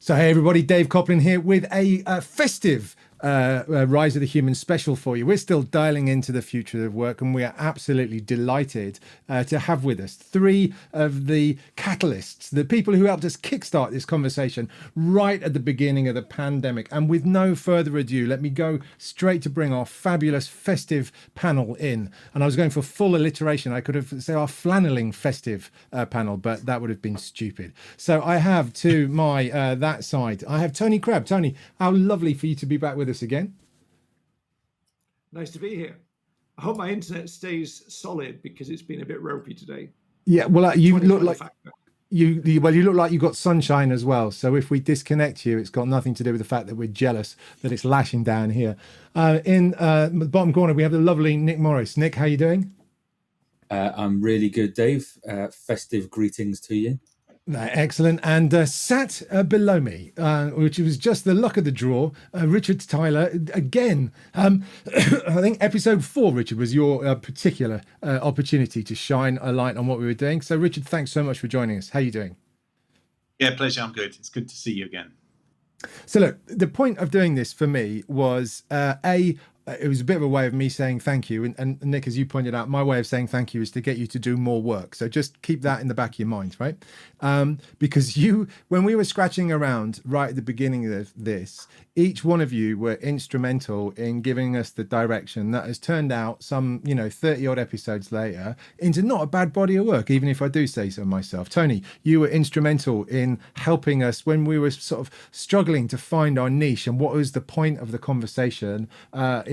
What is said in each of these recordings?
So, hey everybody, Dave Coplin here with a festive Rise of the Human special for you. We're still dialing into the future of work, and we are absolutely delighted to have with us three of the catalysts, the people who helped us kickstart this conversation right at the beginning of the pandemic. And with no further ado, let me go straight to bring our fabulous festive panel in. And I was going for full alliteration. I could have said our flanneling festive panel, but that would have been stupid. So I have to my that side, I have Tony Crabbe. Tony, how lovely for you to be back with us again. Nice to be here. I hope my internet stays solid because it's been a bit ropey today. Yeah, well, you look like you look like you got sunshine as well. So if we disconnect you, it's got nothing to do with the fact that we're jealous that it's lashing down here. In the bottom corner, we have the lovely Nick Morris. Nick, how you doing? I'm really good, Dave. Festive greetings to you. Excellent. And sat below me, which was just the luck of the draw, Richard Tyler again. I think episode 4, Richard, was your particular opportunity to shine a light on what we were doing. So, Richard, thanks so much for joining us. How are you doing? Yeah, pleasure. I'm good. It's good to see you again. So, look, the point of doing this for me was it was a bit of a way of me saying thank you. And Nick, as you pointed out, my way of saying thank you is to get you to do more work. So just keep that in the back of your mind, right? Because when we were scratching around right at the beginning of this, each one of you were instrumental in giving us the direction that has turned out some, 30 odd episodes later into not a bad body of work, even if I do say so myself. Tony, you were instrumental in helping us when we were sort of struggling to find our niche and what was the point of the conversation.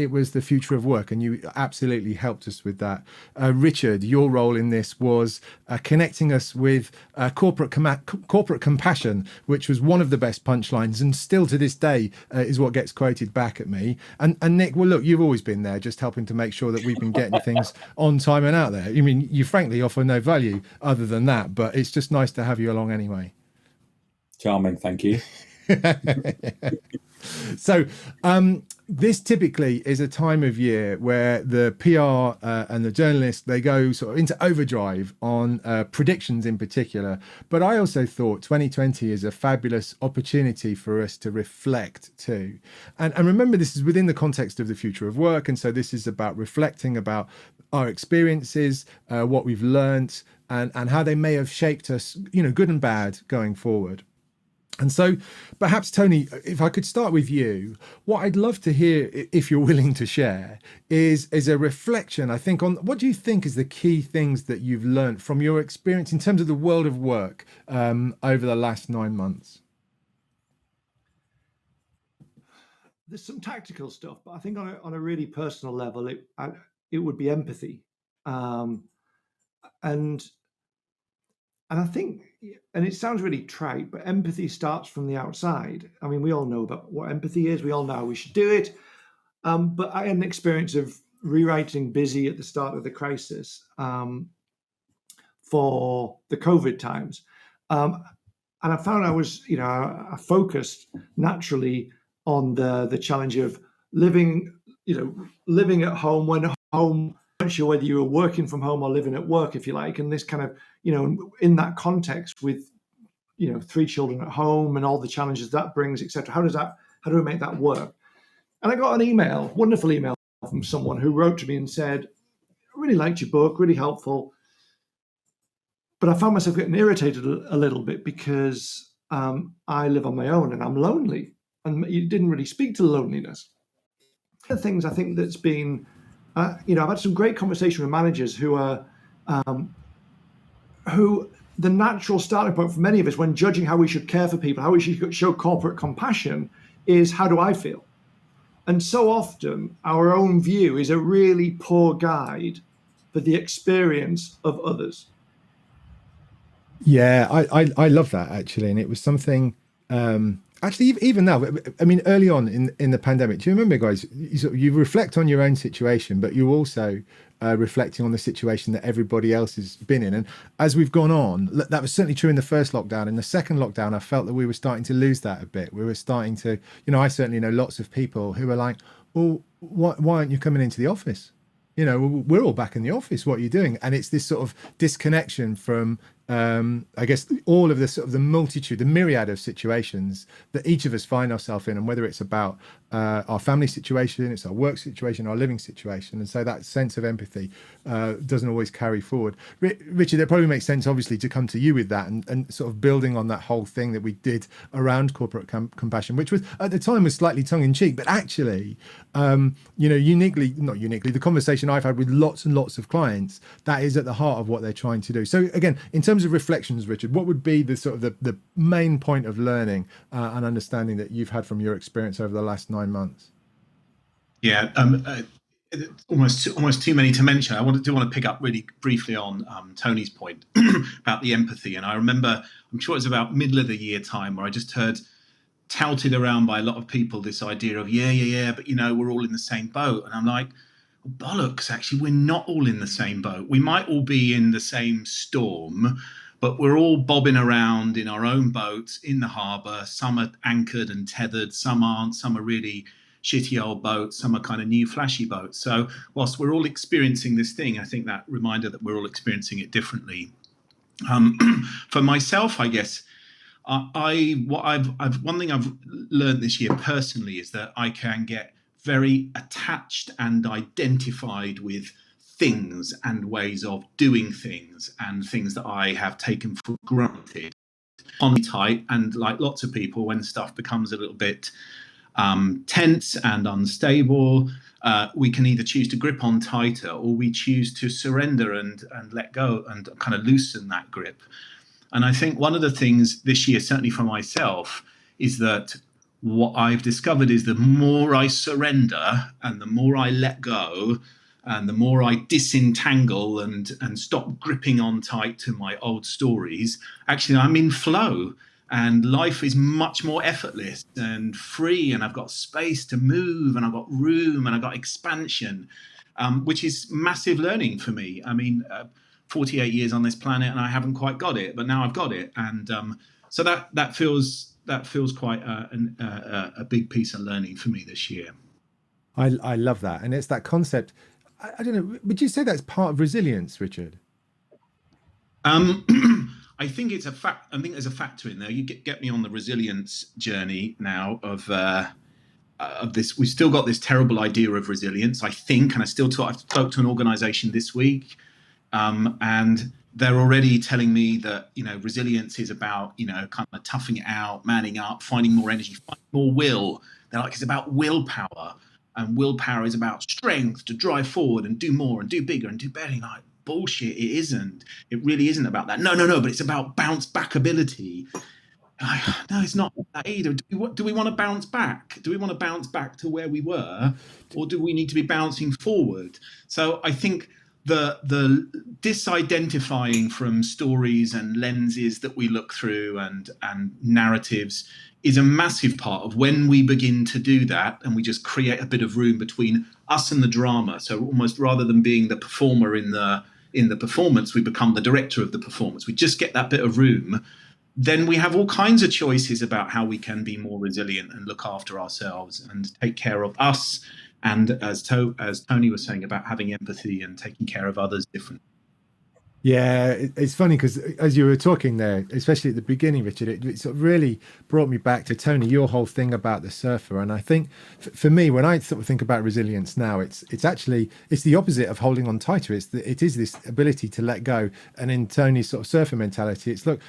It was the future of work, and you absolutely helped us with that. Richard, your role in this was connecting us with corporate compassion, which was one of the best punchlines, and still to this day is what gets quoted back at me. And Nick, well, look, you've always been there, just helping to make sure that we've been getting things on time and out there. I mean, you frankly offer no value other than that, but it's just nice to have you along anyway. Charming, thank you. So this typically is a time of year where the PR and the journalists, they go sort of into overdrive on predictions in particular. But I also thought 2020 is a fabulous opportunity for us to reflect too. And remember, this is within the context of the future of work. And so this is about reflecting about our experiences, what we've learned, and how they may have shaped us, good and bad going forward. And so perhaps, Tony, if I could start with you, what I'd love to hear, if you're willing to share, is a reflection, I think, on what do you think is the key things that you've learned from your experience in terms of the world of work over the last 9 months? There's some tactical stuff, but I think on a really personal level, it would be empathy. And I think, and it sounds really trite, but empathy starts from the outside. I mean, we all know that what empathy is. We all know we should do it. But I had an experience of rewriting Busy at the start of the crisis for the COVID times. And I found I was, I focused naturally on the challenge of living at home when home, not sure whether you were working from home or living at work, if you like, and this kind of, in that context with, 3 children at home and all the challenges that brings, etc. How do we make that work? And I got an wonderful email from someone who wrote to me and said, I really liked your book, really helpful. But I found myself getting irritated a little bit because I live on my own and I'm lonely. And you didn't really speak to loneliness. The things I think that's been, I've had some great conversation with managers who the natural starting point for many of us when judging how we should care for people, how we should show corporate compassion is, how do I feel? And so often our own view is a really poor guide for the experience of others. Yeah, I love that actually. And it was something, actually, even now, I mean, early on in the pandemic, do you remember, guys, you reflect on your own situation, but you also reflecting on the situation that everybody else has been in. And as we've gone on, that was certainly true in the first lockdown. In the second lockdown, I felt that we were starting to lose that a bit. We were starting to, I certainly know lots of people who are like, well, why aren't you coming into the office? We're all back in the office. What are you doing? And it's this sort of disconnection from I guess all of the sort of the multitude, the myriad of situations that each of us find ourselves in, and whether it's about our family situation, it's our work situation, our living situation, and so that sense of empathy doesn't always carry forward. Richard, it probably makes sense, obviously, to come to you with that and sort of building on that whole thing that we did around corporate compassion, which was at the time was slightly tongue in cheek, but actually, not uniquely, the conversation I've had with lots and lots of clients, that is at the heart of what they're trying to do. So again, in terms of reflections, Richard, what would be the sort of the main point of learning and understanding that you've had from your experience over the last 9 months? Yeah, almost too many to mention. I do want to pick up really briefly on Tony's point about the empathy. And I remember, I'm sure it was about middle of the year time, where I just heard touted around by a lot of people this idea of but we're all in the same boat. And I'm like, well, bollocks, actually, we're not all in the same boat. We might all be in the same storm, but we're all bobbing around in our own boats in the harbour. Some are anchored and tethered, some aren't, some are really shitty old boats, some are kind of new flashy boats. So whilst we're all experiencing this thing, I think that reminder that we're all experiencing it differently. For myself, I guess, one thing I've learned this year personally is that I can get very attached and identified with things and ways of doing things and things that I have taken for granted on tight. And like lots of people, when stuff becomes a little bit tense and unstable, we can either choose to grip on tighter or we choose to surrender and let go and kind of loosen that grip. And I think one of the things this year, certainly for myself, is that what I've discovered is the more I surrender and the more I let go and the more I disentangle and stop gripping on tight to my old stories, actually I'm in flow and life is much more effortless and free, and I've got space to move and I've got room and I've got expansion, which is massive learning for me. I mean, 48 years on this planet and I haven't quite got it, but now I've got it. And so that feels quite a big piece of learning for me this year. I love that. And it's that concept. I don't know, would you say that's part of resilience, Richard? I think it's a fact. I think there's a factor in there. You get me on the resilience journey now of this. We've still got this terrible idea of resilience, I think, and I spoke to an organization this week, and they're already telling me that, resilience is about, kind of toughing it out, manning up, finding more energy, finding more will. They're like, it's about willpower, and willpower is about strength to drive forward and do more and do bigger and do better. And like, bullshit, it isn't. It really isn't about that. No, but it's about bounce back ability. No, it's not that either. Do we want to bounce back? Do we want to bounce back to where we were, or do we need to be bouncing forward? So I think the disidentifying from stories and lenses that we look through and narratives is a massive part of when we begin to do that, and we just create a bit of room between us and the drama. So almost rather than being the performer in the performance, we become the director of the performance. We just get that bit of room. Then we have all kinds of choices about how we can be more resilient and look after ourselves and take care of us. And as Tony was saying about having empathy and taking care of others differently. Yeah, it's funny because as you were talking there, especially at the beginning, Richard, it sort of really brought me back to, Tony, your whole thing about the surfer. And I think for me, when I sort of think about resilience now, it's the opposite of holding on tighter. It is this ability to let go. And in Tony's sort of surfer mentality, it's look,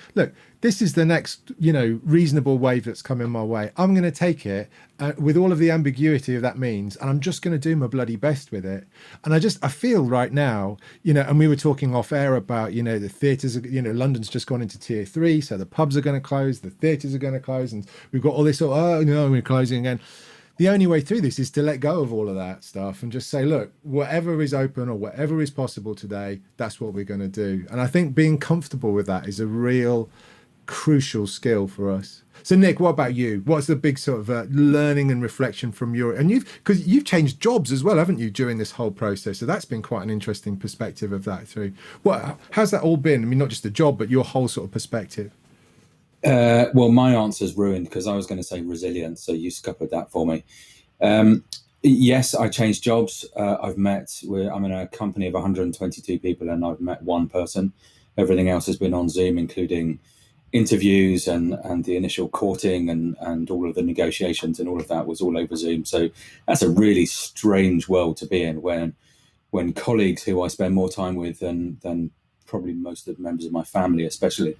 this is the next, reasonable wave that's coming my way. I'm going to take it with all of the ambiguity of that means, and I'm just going to do my bloody best with it. And I feel right now, and we were talking off air about, the theatres, London's just gone into tier 3, so the pubs are going to close, the theatres are going to close, and we've got all this we're closing again. The only way through this is to let go of all of that stuff and just say, look, whatever is open or whatever is possible today, that's what we're going to do. And I think being comfortable with that is a real crucial skill for us. So Nick, what about you? What's the big sort of learning and reflection from because you've changed jobs as well, haven't you, during this whole process? So that's been quite an interesting perspective of that through. How's that all been? I mean, not just the job, but your whole sort of perspective. Well, my answer's ruined because I was going to say resilience, so you scuppered that for me. Yes, I changed jobs. I'm in a company of 122 people and I've met one person. everything else has been on Zoom, including interviews and the initial courting and all of the negotiations, and all of that was all over Zoom. So that's a really strange world to be in when colleagues who I spend more time with than probably most of the members of my family, especially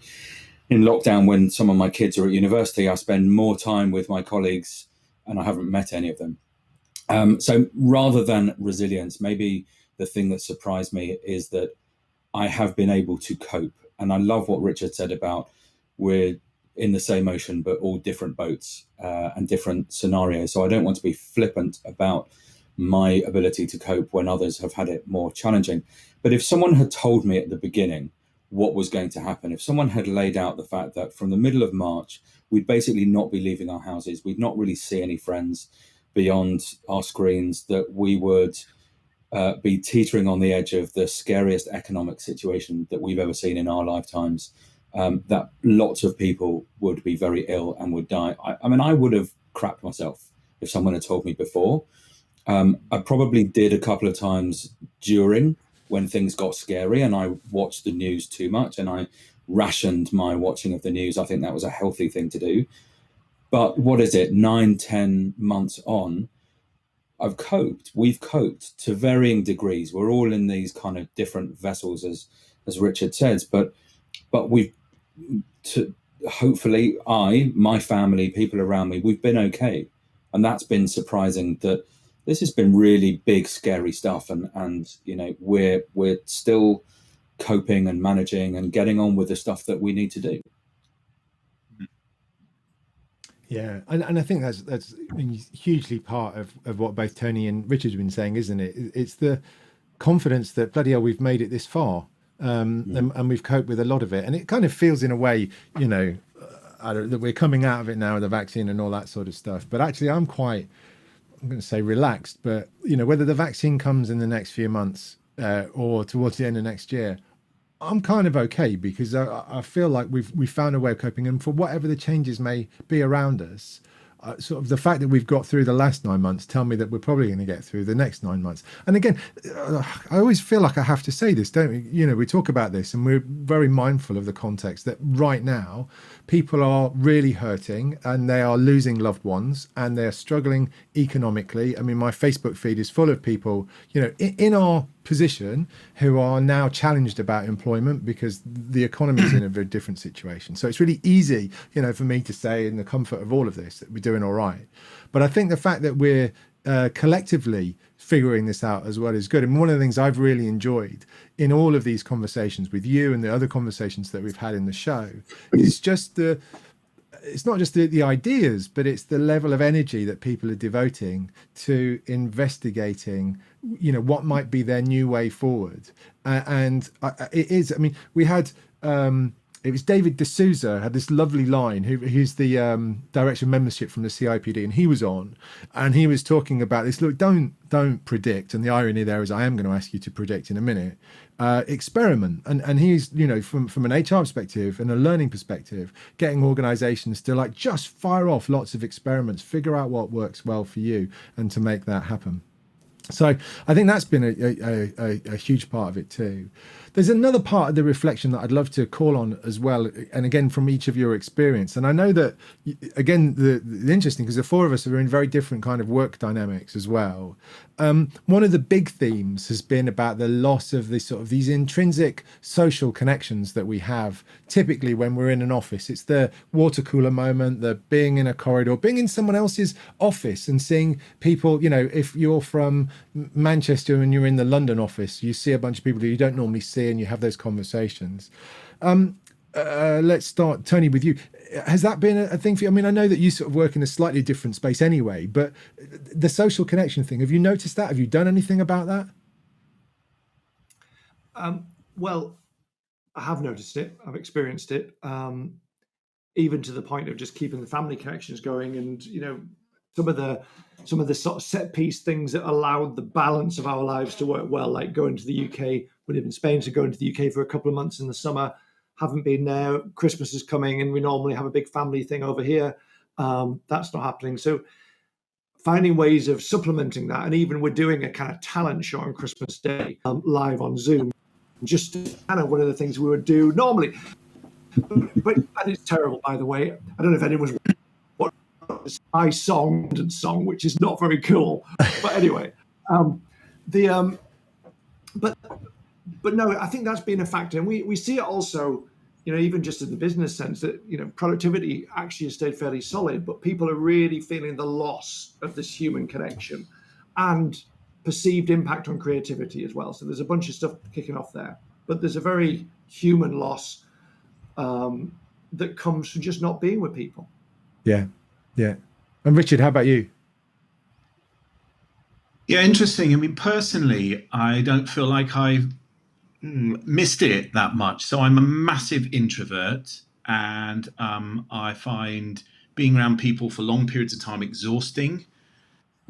in lockdown, when some of my kids are at university, I spend more time with my colleagues and I haven't met any of them. So rather than resilience, maybe the thing that surprised me is that I have been able to cope. And I love what Richard said about we're in the same ocean, but all different boats and different scenarios. So I don't want to be flippant about my ability to cope when others have had it more challenging. But if someone had told me at the beginning what was going to happen, if someone had laid out the fact that from the middle of March, we'd basically not be leaving our houses, we'd not really see any friends beyond our screens, that we would be teetering on the edge of the scariest economic situation that we've ever seen in our lifetimes, that lots of people would be very ill and would die. I mean, I would have crapped myself if someone had told me before. I probably did a couple of times during when things got scary and I watched the news too much and I rationed my watching of the news. I think that was a healthy thing to do. But what is it, 9-10 months on, we've coped to varying degrees. We're all in these kind of different vessels, as Richard says, but we've, hopefully my family, people around me, we've been okay. And that's been surprising, that this has been really big, scary stuff. And you know, we're still coping and managing and getting on with the stuff that we need to do. Yeah, and I think that's hugely part of what both Tony and Richard have been saying, isn't it? It's the confidence that bloody hell we've made it this far, and we've coped with a lot of it, and it kind of feels in a way, you know, that we're coming out of it now with the vaccine and all that sort of stuff. But actually, I'm going to say relaxed, but you know, whether the vaccine comes in the next few months or towards the end of next year, I'm kind of okay, because I feel like we've found a way of coping, and for whatever the changes may be around us, sort of the fact that we've got through the last 9 months tell me that we're probably going to get through the next 9 months. And again, I always feel like I have to say this, don't we? You know, we talk about this and we're very mindful of the context that right now people are really hurting and they are losing loved ones and they're struggling economically. I mean, my Facebook feed is full of people, you know, in our position who are now challenged about employment because the economy is in a very different situation. So it's really easy, you know, for me to say in the comfort of all of this that we're doing all right. But I think the fact that we're collectively figuring this out as well is good. And one of the things I've really enjoyed in all of these conversations with you and the other conversations that we've had in the show is just it's not just the ideas, but it's the level of energy that people are devoting to investigating, you know, what might be their new way forward. It is, I mean, we had, it was David D'Souza had this lovely line, who's the director of membership from the CIPD, and he was on, and he was talking about this. Look, don't predict, and the irony there is I am going to ask you to predict in a minute. Experiment, and he's, you know, from an HR perspective and a learning perspective, getting organisations to like just fire off lots of experiments, figure out what works well for you, and to make that happen. So I think that's been a huge part of it too. There's another part of the reflection that I'd love to call on as well, and again from each of your experience. And I know that, again, the interesting, because the four of us are in very different kind of work dynamics as well. One of the big themes has been about the loss of this sort of these intrinsic social connections that we have typically when we're in an office. It's the water cooler moment, the being in a corridor, being in someone else's office and seeing people, you know, if you're from Manchester and you're in the London office, you see a bunch of people that you don't normally see and you have those conversations. Let's start, Tony, with you. Has that been a thing for you? I mean, I know that you sort of work in a slightly different space anyway, but the social connection thing, have you noticed that? Have you done anything about that? Well, I have noticed it. I've experienced it, even to the point of just keeping the family connections going. And, you know, some of the sort of set piece things that allowed the balance of our lives to work well, like going to the UK. We live in Spain, so going to the UK for a couple of months in the summer. Haven't been there. Christmas is coming and we normally have a big family thing over here. That's not happening. So finding ways of supplementing that. And even we're doing a kind of talent show on Christmas Day live on Zoom. just kind of one of the things we would do normally. But and it's terrible, by the way. I don't know if anyone's watched my song, which is not very cool. But anyway, but no, I think that's been a factor, and we see it also. Even just in the business sense, that productivity actually has stayed fairly solid, but people are really feeling the loss of this human connection and perceived impact on creativity as well. So there's a bunch of stuff kicking off there, but there's a very human loss that comes from just not being with people. Yeah. And Richard, how about you? Yeah, interesting. I mean, personally, I don't feel like I've missed it that much. So I'm a massive introvert, and I find being around people for long periods of time exhausting.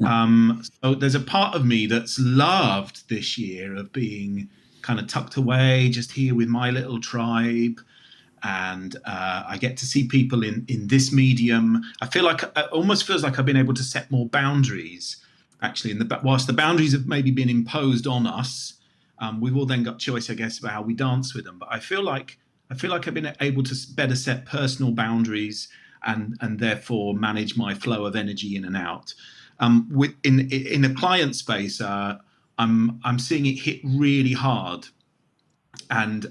So there's a part of me that's loved this year of being kind of tucked away, just here with my little tribe. And I get to see people in this medium. I feel like it almost feels like I've been able to set more boundaries, actually. Whilst the boundaries have maybe been imposed on us, we've all then got choice, I guess, about how we dance with them. But I feel like I've been able to better set personal boundaries and therefore manage my flow of energy in and out. In the client space, I'm seeing it hit really hard. And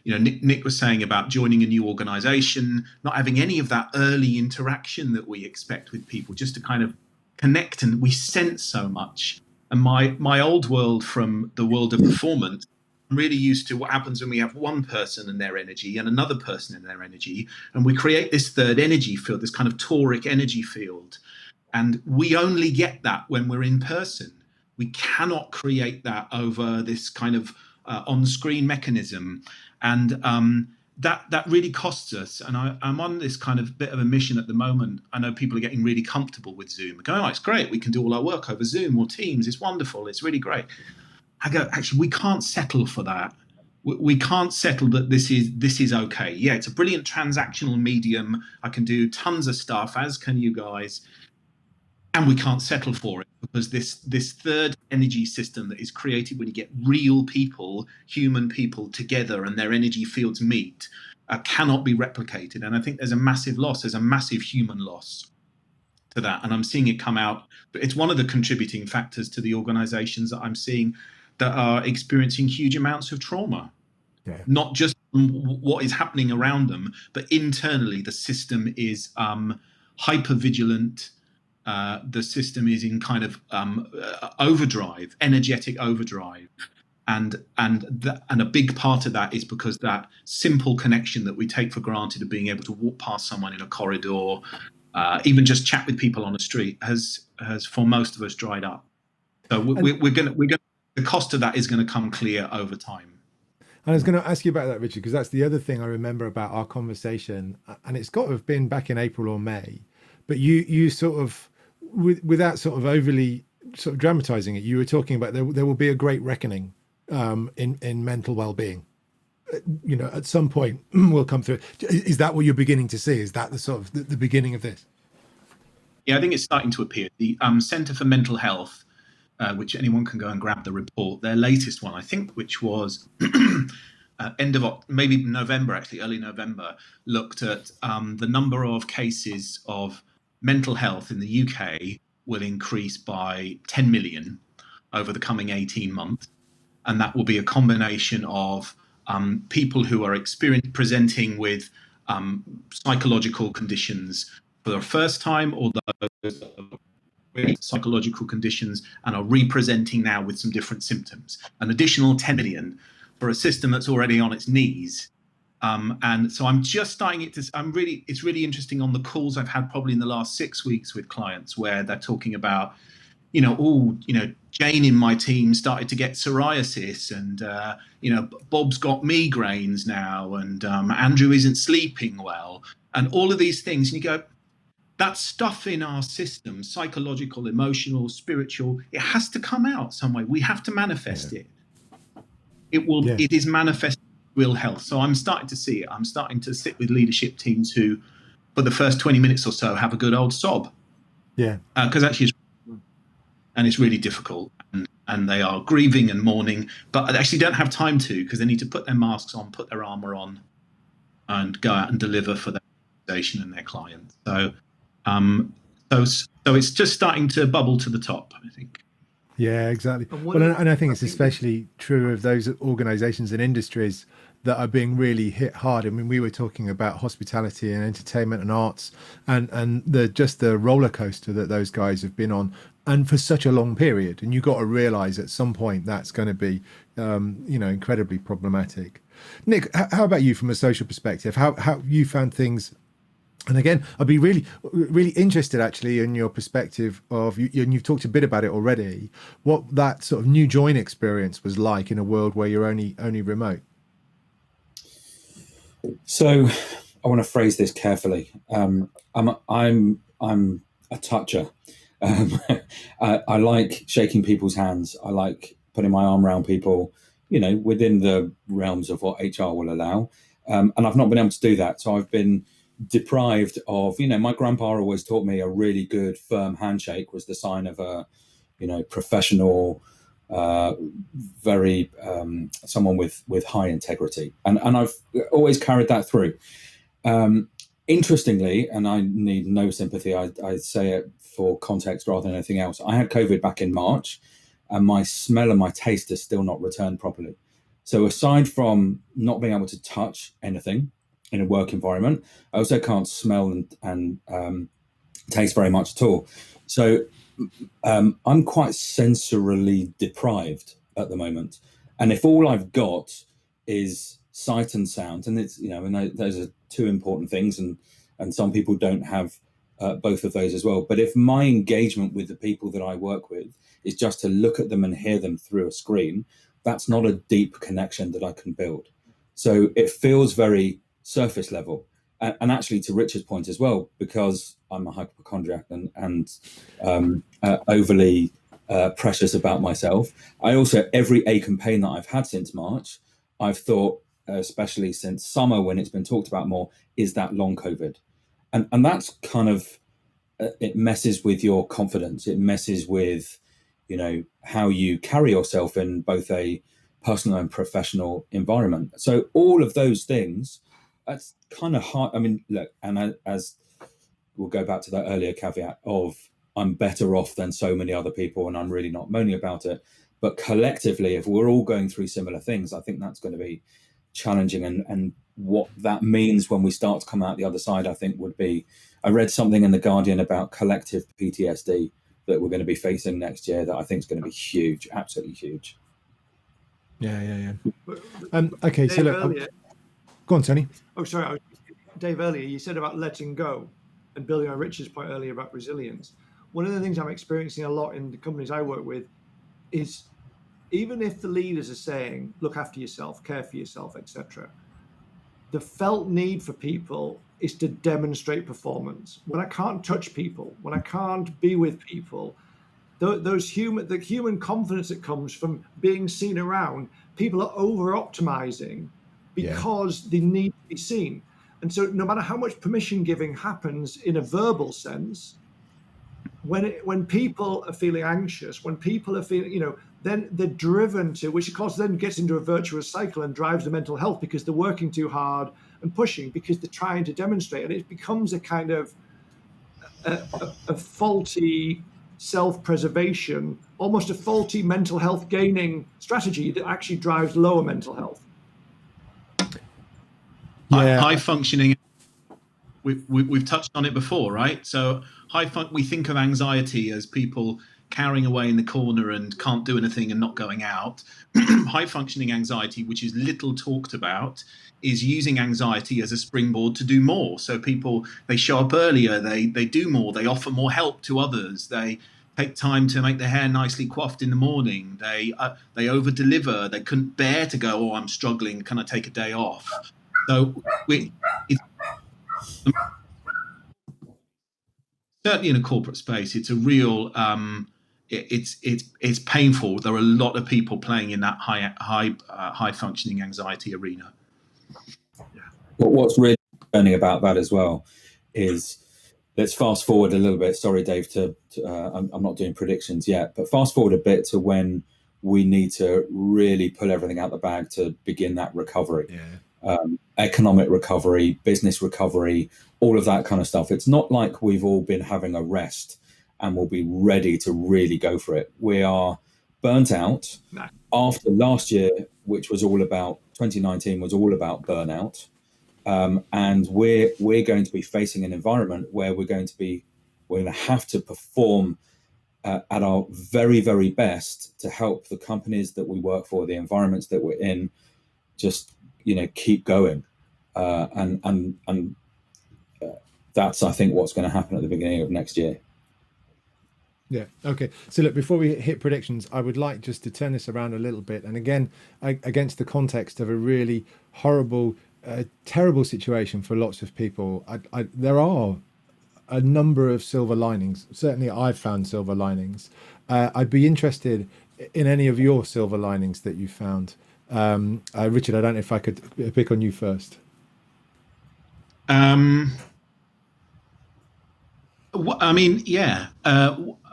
Nick was saying about joining a new organization, not having any of that early interaction that we expect with people, just to kind of connect, and we sense so much. And my old world from the world of performance, I'm really used to what happens when we have one person and their energy and another person and their energy, and we create this third energy field, this kind of toric energy field. And we only get that when we're in person. We cannot create that over this kind of on-screen mechanism. And that really costs us. And I'm on this kind of bit of a mission at the moment. I know people are getting really comfortable with Zoom. Going, oh, it's great. We can do all our work over Zoom or Teams. It's wonderful. It's really great. I go, actually, we can't settle for that. We can't settle that this is okay. Yeah, it's a brilliant transactional medium. I can do tons of stuff, as can you guys. And we can't settle for it, because this third energy system that is created when you get real people, human people together and their energy fields meet, cannot be replicated. And I think there's a massive loss. There's a massive human loss to that. And I'm seeing it come out. It's one of the contributing factors to the organizations that I'm seeing that are experiencing huge amounts of trauma. Yeah. Not just what is happening around them, but internally the system is hyper-vigilant. The system is in kind of overdrive, energetic overdrive, and a big part of that is because that simple connection that we take for granted of being able to walk past someone in a corridor, even just chat with people on the street, has for most of us dried up. So we're gonna the cost of that is going to come clear over time. And I was going to ask you about that, Richard, because that's the other thing I remember about our conversation, and it's got to have been back in April or May, but you sort of, without sort of overly sort of dramatizing it, you were talking about there will be a great reckoning in mental well-being. At some point we'll come through. Is that what you're beginning to see? Is that the sort of the beginning of this? Yeah, I think it's starting to appear. The Centre for Mental Health, which anyone can go and grab the report, their latest one, I think, which was maybe November, actually, early November, looked at the number of cases of mental health in the UK will increase by 10 million over the coming 18 months. And that will be a combination of people who are presenting with psychological conditions for the first time, or those psychological conditions and are representing now with some different symptoms. An additional 10 million for a system that's already on its knees. And so I'm just starting it's really interesting on the calls I've had probably in the last 6 weeks with clients, where they're talking about, Jane in my team started to get psoriasis, and, Bob's got migraines now, and Andrew isn't sleeping well, and all of these things. And you go, that stuff in our system, psychological, emotional, spiritual, it has to come out some way. We have to manifest it. It is manifest real health. So I'm starting to see it. I'm starting to sit with leadership teams who, for the first 20 minutes or so, have a good old sob. Yeah. Because actually, it's really difficult. And and they are grieving and mourning, but they actually don't have time to, because they need to put their masks on, put their armor on, and go out and deliver for their organization and their clients. So it's just starting to bubble to the top, I think. Yeah, exactly. Well, and I think it's especially true of those organizations and industries that are being really hit hard. I mean, we were talking about hospitality and entertainment and arts, and the roller coaster that those guys have been on, and for such a long period. And you got to realize at some point that's going to be, incredibly problematic. Nick, how about you from a social perspective? How you found things? And again, I'd be really, really interested actually in your perspective of, and you've talked a bit about it already, what that sort of new join experience was like in a world where you're only remote. So I want to phrase this carefully. I'm a toucher. I like shaking people's hands. I like putting my arm around people, within the realms of what HR will allow. And I've not been able to do that. So I've been deprived of, my grandpa always taught me a really good firm handshake was the sign of a, professional, very someone with high integrity, and I've always carried that through. Interestingly, and I need no sympathy, I say it for context rather than anything else. I had COVID back in March, and my smell and my taste has still not returned properly. So aside from not being able to touch anything in a work environment, I also can't smell and taste very much at all. So I'm quite sensorily deprived at the moment. And if all I've got is sight and sound, and it's, and those are two important things, and some people don't have both of those as well. But if my engagement with the people that I work with is just to look at them and hear them through a screen, that's not a deep connection that I can build. So it feels very surface level. And actually, to Richard's point as well, because I'm a hypochondriac and overly precious about myself, I also, every ache and pain that I've had since March, I've thought, especially since summer when it's been talked about more, is that long COVID. And that's kind of, it messes with your confidence. It messes with, how you carry yourself in both a personal and professional environment. So all of those things, that's kind of hard. I mean, look, and as we'll go back to that earlier caveat of I'm better off than so many other people and I'm really not moaning about it. But collectively, if we're all going through similar things, I think that's going to be challenging. And what that means when we start to come out the other side, I think would be, I read something in The Guardian about collective PTSD that we're going to be facing next year that I think is going to be huge, absolutely huge. Yeah. Okay, so look, go on, Tony. Oh, sorry, Dave, earlier you said about letting go and building on Richard's point earlier about resilience. One of the things I'm experiencing a lot in the companies I work with is even if the leaders are saying, look after yourself, care for yourself, etc., the felt need for people is to demonstrate performance. When I can't touch people, when I can't be with people, the human confidence that comes from being seen around, people are over-optimizing because they need to be seen. And so no matter how much permission giving happens in a verbal sense, when people are feeling anxious, when people are feeling, then they're driven to, which of course then gets into a virtuous cycle and drives the mental health because they're working too hard and pushing because they're trying to demonstrate. And it becomes a kind of a faulty self-preservation, almost a faulty mental health gaining strategy that actually drives lower mental health. Yeah. High functioning, we've touched on it before, right? So we think of anxiety as people cowering away in the corner and can't do anything and not going out. High functioning anxiety, which is little talked about, is using anxiety as a springboard to do more. So people, they show up earlier, they do more, they offer more help to others, they take time to make their hair nicely coiffed in the morning, they over deliver, they couldn't bear to go, oh, I'm struggling, can I take a day off? So certainly in a corporate space, it's a real it's painful. There are a lot of people playing in that high functioning anxiety arena. What's really concerning about that as well is, let's fast forward a little bit. Sorry, Dave, I'm not doing predictions yet, but fast forward a bit to when we need to really pull everything out the bag to begin that recovery. Economic recovery, business recovery, all of that kind of stuff. It's not like we've all been having a rest and we'll be ready to really go for it. We are burnt out after last year, which was all about 2019 was all about burnout. And we're going to be facing an environment where we're going to have to perform at our very, very best to help the companies that we work for, the environments that we're in, just keep going. And that's, I think, what's going to happen at the beginning of next year. Yeah. Okay. So look, before we hit predictions, I would like just to turn this around a little bit. And again, against the context of a really horrible, terrible situation for lots of people, there are a number of silver linings. Certainly I've found silver linings. I'd be interested in any of your silver linings that you found. Richard, I don't know if I could pick on you first. I mean, yeah.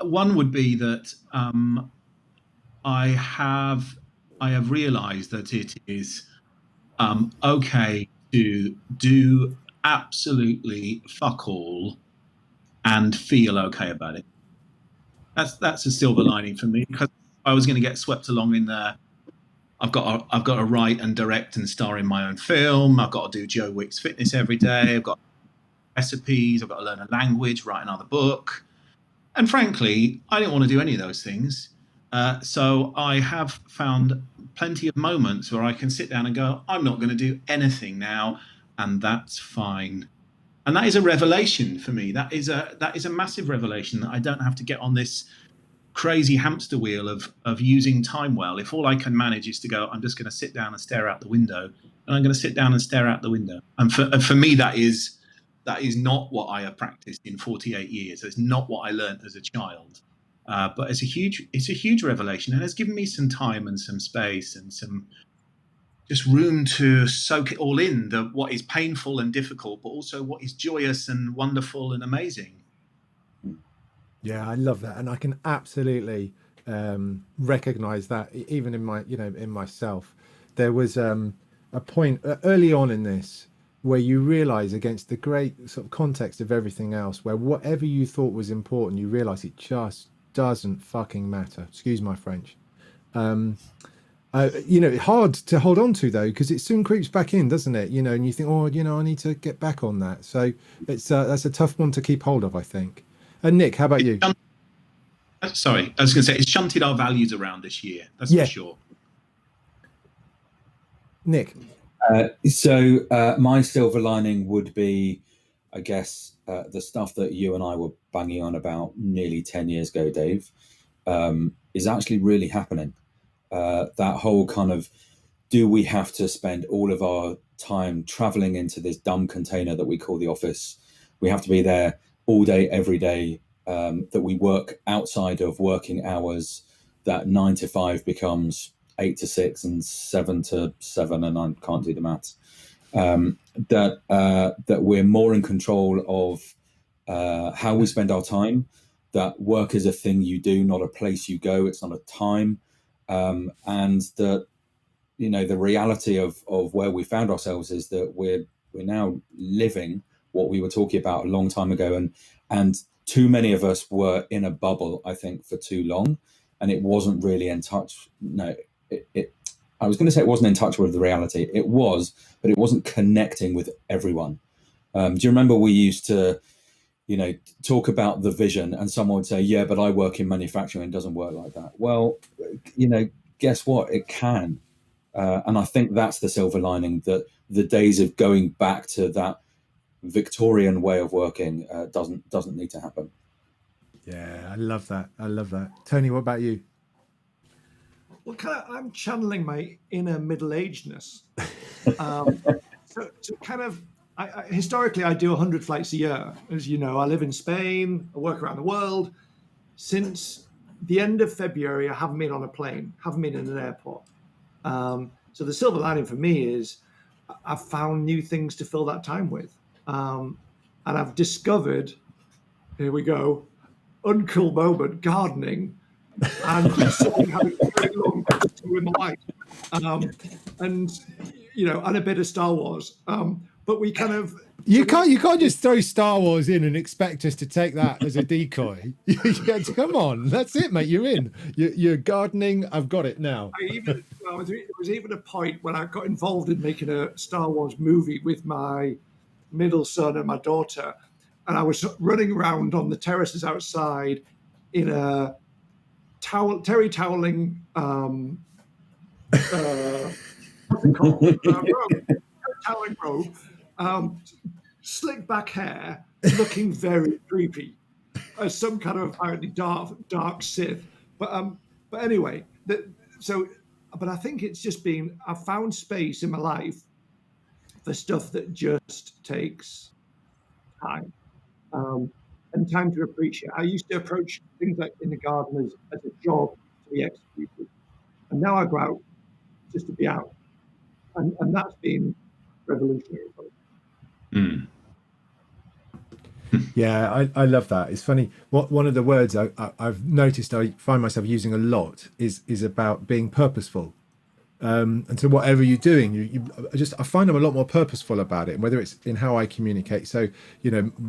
One would be that I have realised that it is okay to do absolutely fuck all and feel okay about it. That's a silver lining for me, because I was going to get swept along in there. I've got to write and direct and star in my own film. I've got to do Joe Wick's fitness every day. I've got recipes. I've got to learn a language, write another book. And frankly, I didn't want to do any of those things. So I have found plenty of moments where I can sit down and go, I'm not going to do anything now, and that's fine. And that is a revelation for me. That is a massive revelation, that I don't have to get on this crazy hamster wheel of using time well. If all I can manage is to go, I'm just going to sit down and stare out the window, and I'm going to sit down and stare out the window. And for me, that is not what I have practiced in 48 years. It's not what I learned as a child. But it's a huge revelation, and it's given me some time and some space and some just room to soak it all in, what is painful and difficult, but also what is joyous and wonderful and amazing. Yeah, I love that, and I can absolutely recognize that even in in myself. There was a point early on in this where you realize, against the great sort of context of everything else, where whatever you thought was important, you realize it just doesn't fucking matter. Excuse my French. Hard to hold on to, though, because it soon creeps back in, doesn't it? And you think, I need to get back on that. So it's that's a tough one to keep hold of, I think. And Nick, how about you? Sorry, I was going to say, it's shunted our values around this year. That's for sure. Nick? So my silver lining would be, I guess, the stuff that you and I were banging on about nearly 10 years ago, Dave, is actually really happening. That whole kind of, do we have to spend all of our time traveling into this dumb container that we call the office? We have to be there all day, every day, that we work outside of working hours, that 9 to 5 becomes 8 to 6 and 7 to 7, and I can't do the maths. That we're more in control of how we spend our time, that work is a thing you do, not a place you go. It's not a time. And that, the reality of where we found ourselves is that we're now living what we were talking about a long time ago. And too many of us were in a bubble, I think, for too long. And it wasn't really in touch. No, I was going to say it wasn't in touch with the reality. It was, but it wasn't connecting with everyone. Do you remember we used to, talk about the vision, and someone would say, yeah, but I work in manufacturing, it doesn't work like that. Well, guess what? It can. And I think that's the silver lining, that the days of going back to that Victorian way of working doesn't need to happen. Yeah, I love that. Tony, what about you? Well, I'm channeling my inner middle-agedness. So kind of, historically, I do 100 flights a year. As you know, I live in Spain, I work around the world. Since the end of February, I haven't been on a plane, haven't been in an airport. So the silver lining for me is I've found new things to fill that time with. And I've discovered, here we go, uncool moment, gardening. and sitting having a very long cup of tea with my wife, and and a bit of Star Wars. But we kind of you can't just throw Star Wars in and expect us to take that as a decoy. Come on, that's it, mate. You're in. You're gardening. I've got it now. It was even a point when I got involved in making a Star Wars movie with my middle son and my daughter, and I was running around on the terraces outside in a terry toweling what's it called? Toweling robe, slick back hair, looking very creepy, as some kind of apparently dark Sith. But anyway, but I think it's just been, I've found space in my life for stuff that just takes time, and time to appreciate. I used to approach things like in the garden as a job to be executed, and now I go out just to be out, and that's been revolutionary. Mm. Yeah, I love that. It's funny. One of the words I've noticed I find myself using a lot is about being purposeful. And so whatever you're doing, I find I'm a lot more purposeful about it, and whether it's in how I communicate. So,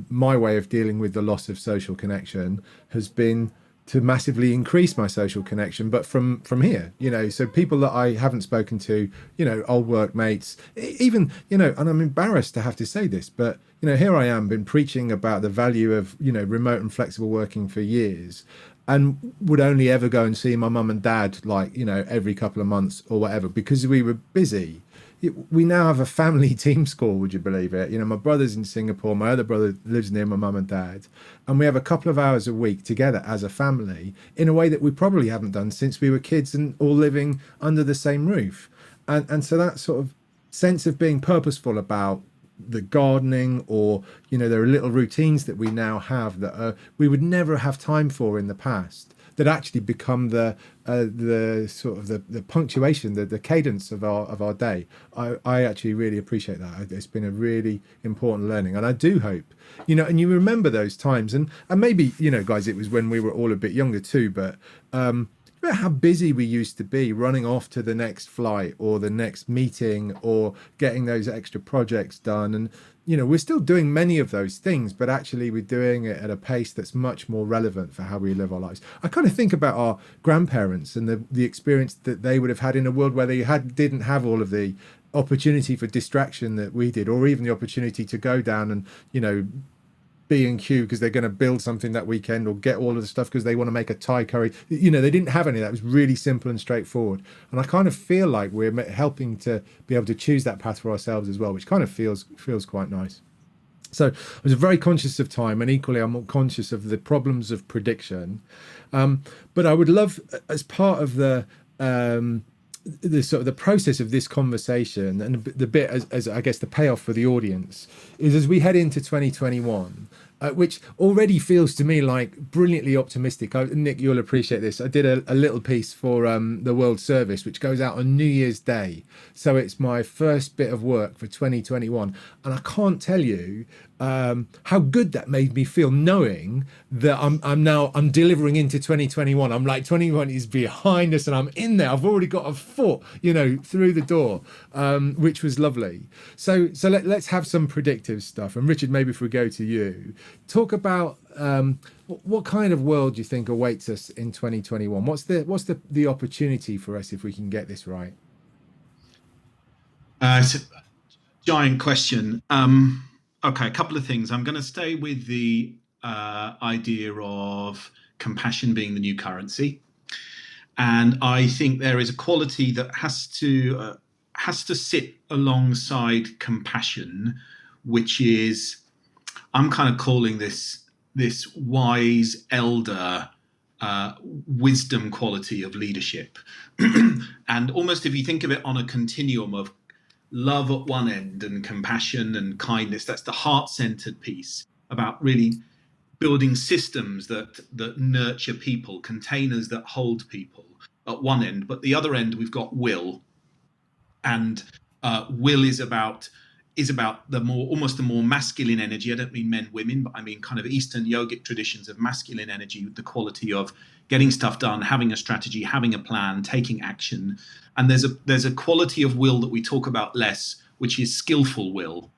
my way of dealing with the loss of social connection has been to massively increase my social connection, but from here, so people that I haven't spoken to, old workmates, even, and I'm embarrassed to have to say this, but here I am, been preaching about the value of remote and flexible working for years, and would only ever go and see my mum and dad every couple of months or whatever, because we were busy. We now have a family team call, would you believe it? My brother's in Singapore, my other brother lives near my mum and dad, and we have a couple of hours a week together as a family in a way that we probably haven't done since we were kids and all living under the same roof. And so that sort of sense of being purposeful about the gardening, or there are little routines that we now have that we would never have time for in the past, that actually become the sort of the punctuation, the cadence of our day. I actually really appreciate that. It's been a really important learning, and I do hope and you remember those times, and maybe guys, it was when we were all a bit younger too, but remember how busy we used to be running off to the next flight or the next meeting or getting those extra projects done. And we're still doing many of those things, but actually we're doing it at a pace that's much more relevant for how we live our lives. I kind of think about our grandparents and the experience that they would have had in a world where they didn't have all of the opportunity for distraction that we did, or even the opportunity to go down and B&Q because they're going to build something that weekend, or get all of the stuff because they want to make a Thai curry. They didn't have any of that. It was really simple and straightforward. And I kind of feel like we're helping to be able to choose that path for ourselves as well, which kind of feels quite nice. So I was very conscious of time, and equally I'm more conscious of the problems of prediction. But I would love, as part of the sort of the process of this conversation, and the bit as I guess the payoff for the audience, is as we head into 2021, which already feels to me like brilliantly optimistic. Nick, you'll appreciate this. I did a little piece for the World Service, which goes out on New Year's Day. So it's my first bit of work for 2021. And I can't tell you how good that made me feel, knowing that I'm delivering into 2021. I'm like, 21 is behind us and I'm in there. I've already got a foot, through the door, which was lovely. So let's have some predictive stuff. And Richard, maybe if we go to you, talk about what kind of world do you think awaits us in 2021? What's the opportunity for us if we can get this right? It's a giant question. Okay, a couple of things. I'm going to stay with the idea of compassion being the new currency, and I think there is a quality that has to sit alongside compassion, which is, I'm kind of calling this wise elder wisdom quality of leadership. And almost, if you think of it on a continuum of love at one end and compassion and kindness, that's the heart-centered piece about really building systems that nurture people, containers that hold people at one end. But the other end, we've got will. And will is about is about the more masculine energy. I don't mean men, women, but I mean kind of Eastern yogic traditions of masculine energy, the quality of getting stuff done, having a strategy, having a plan, taking action. And there's a quality of will that we talk about less, which is skillful will.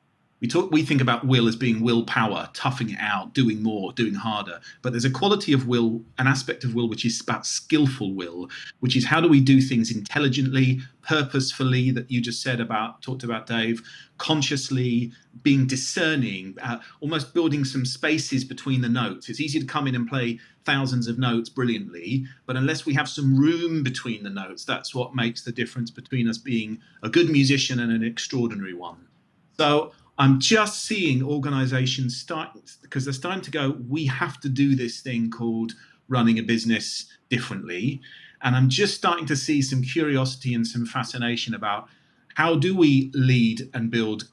We think about will as being willpower, toughing it out, doing more, doing harder. But there's a quality of will, an aspect of will, which is about skillful will, which is how do we do things intelligently, purposefully, that you just talked about, Dave, consciously, being discerning, almost building some spaces between the notes. It's easy to come in and play thousands of notes brilliantly, but unless we have some room between the notes, that's what makes the difference between us being a good musician and an extraordinary one. So I'm just seeing organizations because they're starting to go, we have to do this thing called running a business differently. And I'm just starting to see some curiosity and some fascination about how do we lead and build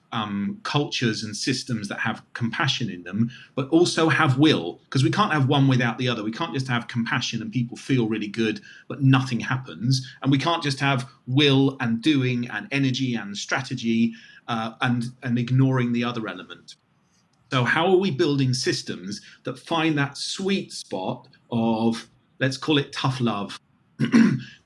cultures and systems that have compassion in them, but also have will, because we can't have one without the other. We can't just have compassion and people feel really good, but nothing happens. And we can't just have will and doing and energy and strategy and ignoring the other element. So how are we building systems that find that sweet spot of, let's call it tough love,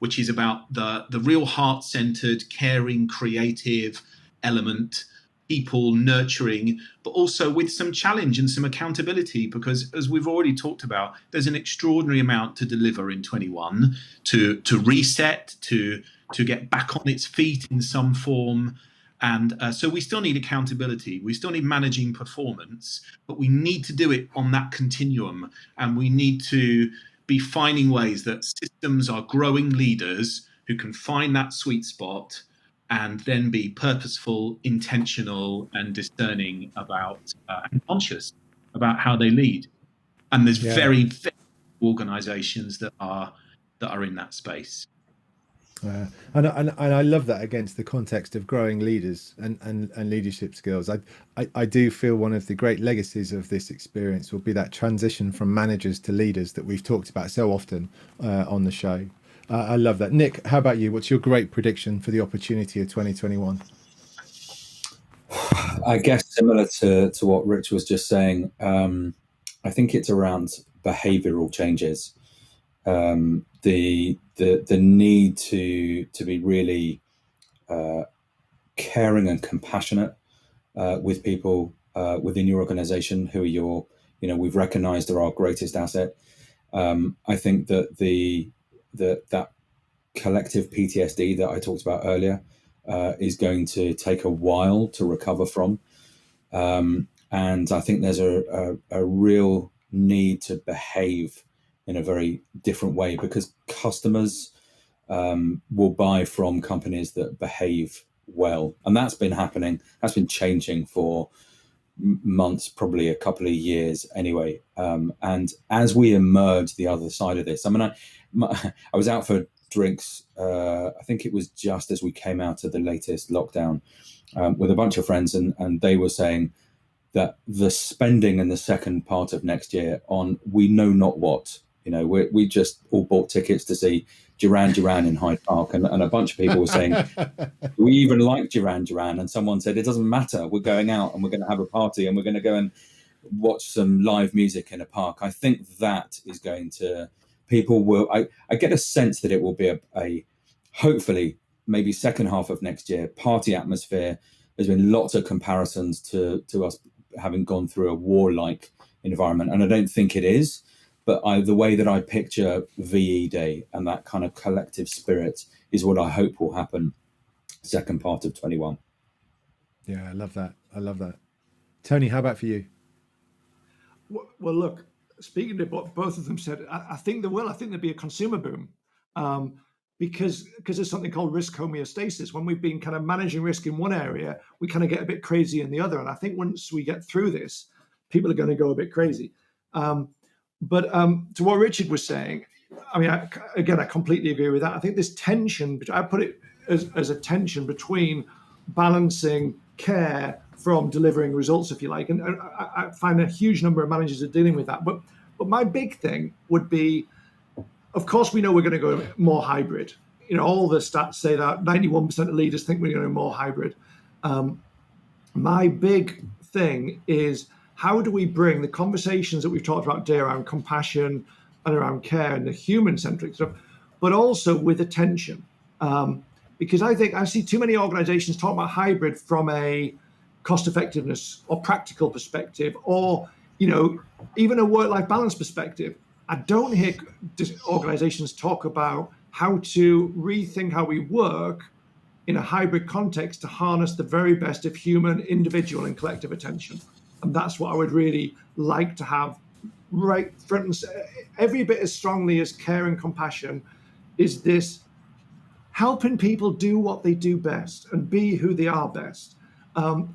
which is about the real heart-centered, caring, creative element, people nurturing, but also with some challenge and some accountability, because as we've already talked about, there's an extraordinary amount to deliver in 21, to reset, to get back on its feet in some form. And so we still need accountability. We still need managing performance, but we need to do it on that continuum. And we need to be finding ways that systems are growing leaders who can find that sweet spot and then be purposeful, intentional, and discerning about and conscious about how they lead. And there's very, very organizations that are in that space. And I love that against the context of growing leaders and leadership skills. I do feel one of the great legacies of this experience will be that transition from managers to leaders that we've talked about so often on the show. I love that. Nick, how about you? What's your great prediction for the opportunity of 2021? I guess similar to what Rich was just saying, I think it's around behavioural changes. The need to be really caring and compassionate with people within your organization who are we've recognized are our greatest asset. I think that that collective PTSD that I talked about earlier is going to take a while to recover from. And I think there's a real need to behave in a very different way, because customers will buy from companies that behave well. And that's been happening, that's been changing for months, probably a couple of years anyway. And as we emerge the other side of this, I mean, I was out for drinks, I think it was just as we came out of the latest lockdown with a bunch of friends, and they were saying that the spending in the second part of next year on we know not what, we just all bought tickets to see Duran Duran in Hyde Park, and a bunch of people were saying, we even like Duran Duran, and someone said, it doesn't matter, we're going out and we're going to have a party and we're going to go and watch some live music in a park. I think that is going to, people will, I get a sense that it will be a hopefully maybe second half of next year party atmosphere. There's been lots of comparisons to us having gone through a war-like environment, and I don't think it is. But the way that I picture VE Day and that kind of collective spirit is what I hope will happen second part of 21. Yeah, I love that. I love that. Tony, how about for you? Well, look, speaking to what both of them said, I think there will. I think there'll be a consumer boom because there's something called risk homeostasis. When we've been kind of managing risk in one area, we kind of get a bit crazy in the other. And I think once we get through this, people are going to go a bit crazy. But to what Richard was saying, I mean, I completely agree with that. I think this tension, I put it as a tension between balancing care from delivering results, if you like. And I find a huge number of managers are dealing with that. But my big thing would be, of course, we know we're going to go more hybrid. All the stats say that 91% of leaders think we're going to go more hybrid. my big thing is, how do we bring the conversations that we've talked about today around compassion and around care and the human-centric stuff, but also with attention? Because I think I see too many organizations talk about hybrid from a cost effectiveness or practical perspective, or even a work-life balance perspective. I don't hear organizations talk about how to rethink how we work in a hybrid context to harness the very best of human, individual, and collective attention. And that's what I would really like to have right front and every bit as strongly as care and compassion is this helping people do what they do best and be who they are best,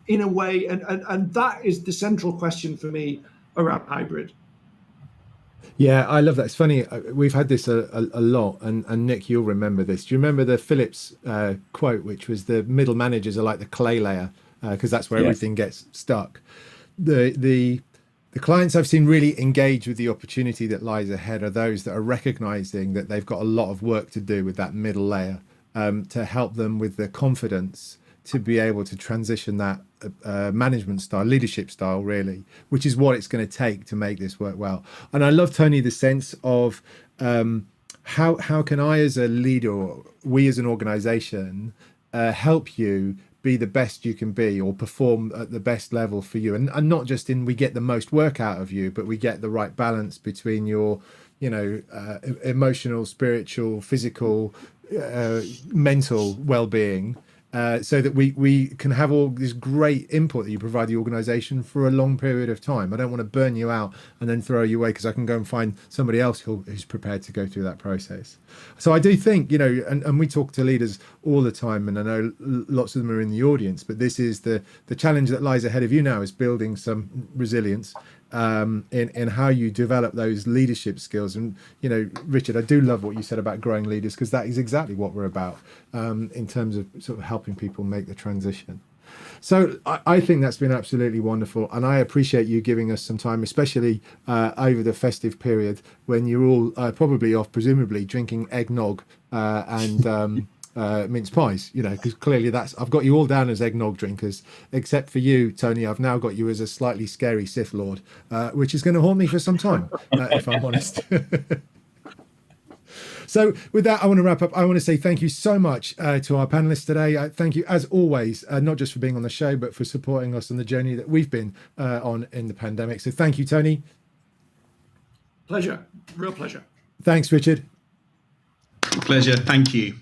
in a way. And that is the central question for me around hybrid. Yeah, I love that. It's funny. We've had this a lot, and Nick, you'll remember this. Do you remember the Phillips quote, which was the middle managers are like the clay layer, because that's where everything gets stuck. The clients I've seen really engage with the opportunity that lies ahead are those that are recognizing that they've got a lot of work to do with that middle layer, to help them with the confidence to be able to transition that management style, leadership style, really, which is what it's going to take to make this work well. And I love, Tony, the sense of how can I as a leader, or we as an organization, help you be the best you can be, or perform at the best level for you, and not just in we get the most work out of you, but we get the right balance between your emotional, spiritual, physical, mental well-being, so that we can have all this great input that you provide the organization for a long period of time. I don't want to burn you out and then throw you away because I can go and find somebody else who's prepared to go through that process. So I do think, and we talk to leaders all the time, and I know lots of them are in the audience, but this is the challenge that lies ahead of you now, is building some resilience in how you develop those leadership skills. And Richard, I do love what you said about growing leaders, because that is exactly what we're about, in terms of sort of helping people make the transition. So I think that's been absolutely wonderful, and I appreciate you giving us some time, especially over the festive period when you're all probably off, presumably drinking eggnog and mince pies, because clearly I've got you all down as eggnog drinkers, except for you, Tony. I've now got you as a slightly scary Sith Lord, which is going to haunt me for some time, if I'm honest. So with that, I want to wrap up. I want to say thank you so much to our panelists today. Thank you, as always, not just for being on the show, but for supporting us on the journey that we've been on in the pandemic. So thank you, Tony. Pleasure. Real pleasure. Thanks, Richard. Pleasure. Thank you.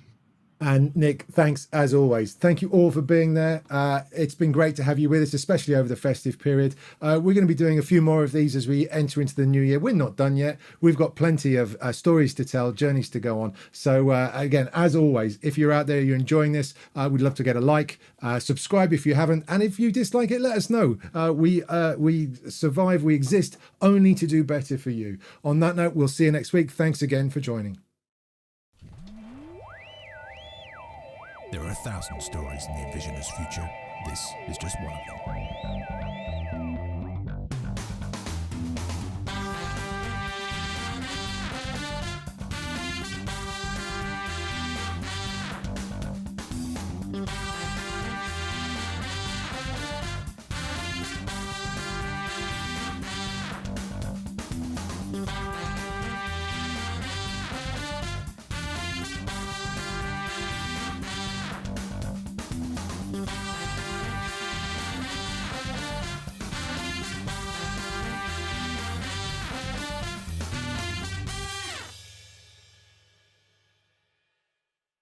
And Nick, thanks as always. Thank you all for being there. It's been great to have you with us, especially over the festive period. We're going to be doing a few more of these as we enter into the new year. We're not done yet. We've got plenty of stories to tell, journeys to go on. So again, as always, if you're out there, you're enjoying this, we'd love to get a like, subscribe if you haven't. And if you dislike it, let us know. We survive, we exist only to do better for you. On that note, we'll see you next week. Thanks again for joining. There are 1,000 stories in the Envisioners' future. This is just one of them.